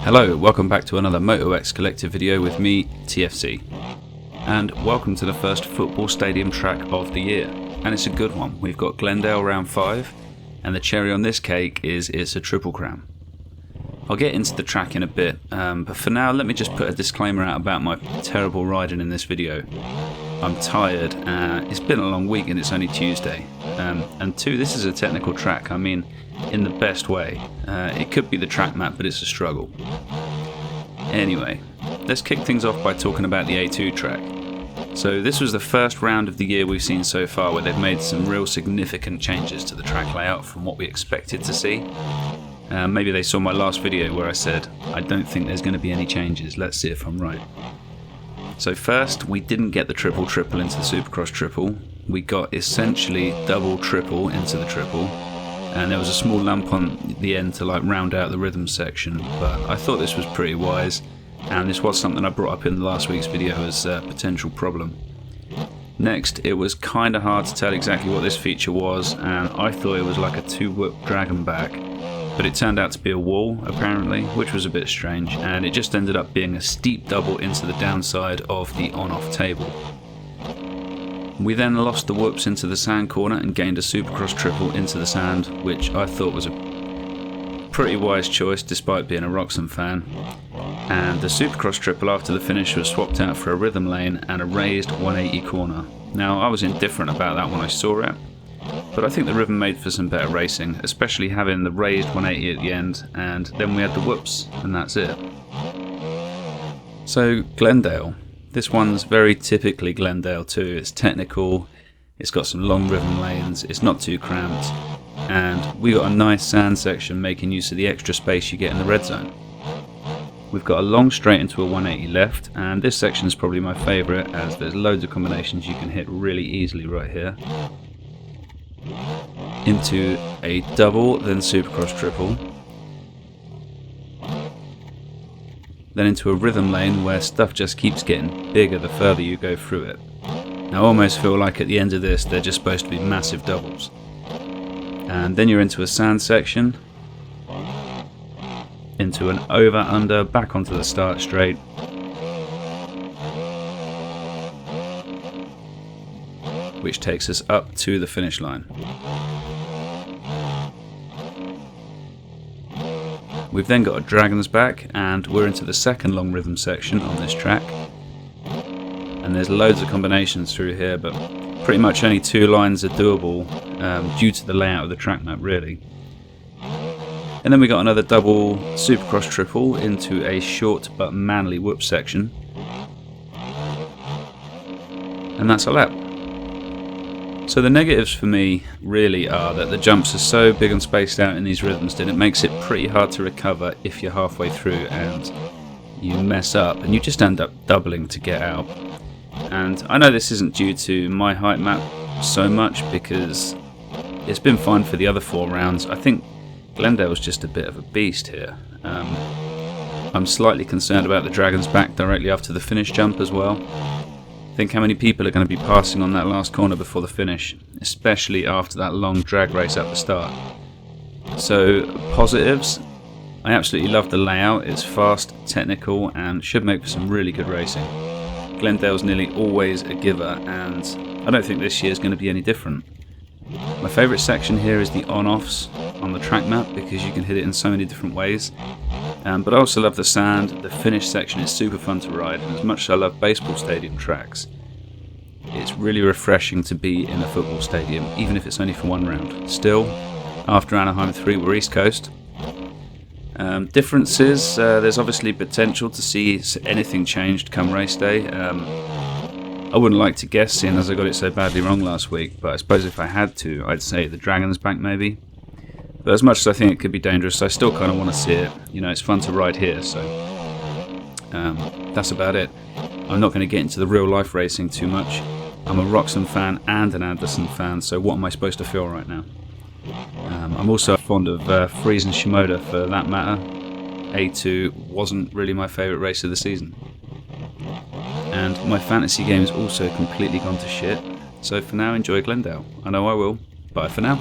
Hello, welcome back to another MotoX Collective video with me, TFC. And welcome to the first football stadium track of the year. And it's a good one. We've got Glendale round 5, and the cherry on this cake is it's a triple crown. I'll get into the track in a bit, but for now let me just put a disclaimer out about my terrible riding in this video. I'm tired, it's been a long week and it's only Tuesday. And two, this is a technical track, I mean in the best way. It could be the track map, but it's a struggle. Anyway, let's kick things off by talking about the A2 track. So this was the first round of the year we've seen so far where they've made some real significant changes to the track layout from what we expected to see. Maybe they saw my last video where I said, I don't think there's going to be any changes, let's see if I'm right. So first, we didn't get the triple into the Supercross triple. We got essentially double triple into the triple. And there was a small lump on the end to like round out the rhythm section, but I thought this was pretty wise, and this was something I brought up in last week's video as a potential problem. Next, it was kind of hard to tell exactly what this feature was, and I thought it was like a 2-whoop dragon back, but it turned out to be a wall apparently, which was a bit strange, and it just ended up being a steep double into the downside of the on-off table. We then lost the whoops into the sand corner and gained a Supercross triple into the sand, which I thought was a pretty wise choice despite being a Roxham fan. And the Supercross triple after the finish was swapped out for a rhythm lane and a raised 180 corner. Now I was indifferent about that when I saw it, but I think the rhythm made for some better racing, especially having the raised 180 at the end, and then we had the whoops, and that's it. So Glendale. This one's very typically Glendale too. It's technical, it's got some long rhythm lanes, it's not too cramped, and we got a nice sand section making use of the extra space you get in the red zone. We've got a long straight into a 180 left, and this section is probably my favourite as there's loads of combinations you can hit really easily right here. Into a double, then Supercross triple. Then into a rhythm lane where stuff just keeps getting bigger the further you go through it. Now I almost feel like at the end of this they're just supposed to be massive doubles. And then you're into a sand section, into an over-under, back onto the start straight, which takes us up to the finish line. We've then got a Dragon's Back, and we're into the second long rhythm section on this track. And there's loads of combinations through here, but pretty much only 2 lines are doable due to the layout of the track map really. And then we got another double Supercross triple into a short but manly whoop section. And that's a lap. So the negatives for me really are that the jumps are so big and spaced out in these rhythms that it makes it pretty hard to recover if you're halfway through and you mess up and you just end up doubling to get out. And I know this isn't due to my height map so much because it's been fine for the other 4 rounds. I think Glendale's just a bit of a beast here. I'm slightly concerned about the Dragon's Back directly after the finish jump as well. Think how many people are going to be passing on that last corner before the finish, especially after that long drag race at the start. So positives, I absolutely love the layout, it's fast, technical and should make for some really good racing. Glendale's nearly always a giver and I don't think this year is going to be any different. My favourite section here is the on-offs on the track map because you can hit it in so many different ways. But I also love the sand, the finish section is super fun to ride, and as much as I love baseball stadium tracks, it's really refreshing to be in a football stadium, even if it's only for 1 round. Still, after Anaheim 3 we're East Coast. Differences, there's obviously potential to see anything changed come race day. I wouldn't like to guess seeing as I got it so badly wrong last week, but I suppose if I had to, I'd say the Dragon's Back maybe. But as much as I think it could be dangerous, I still kind of want to see it. You know, it's fun to ride here, so that's about it. I'm not going to get into the real life racing too much. I'm a Roxham fan and an Anderson fan, so what am I supposed to feel right now? I'm also fond of Friesen Shimoda for that matter. A2 wasn't really my favourite race of the season. And my fantasy game has also completely gone to shit. So for now, enjoy Glendale. I know I will. Bye for now.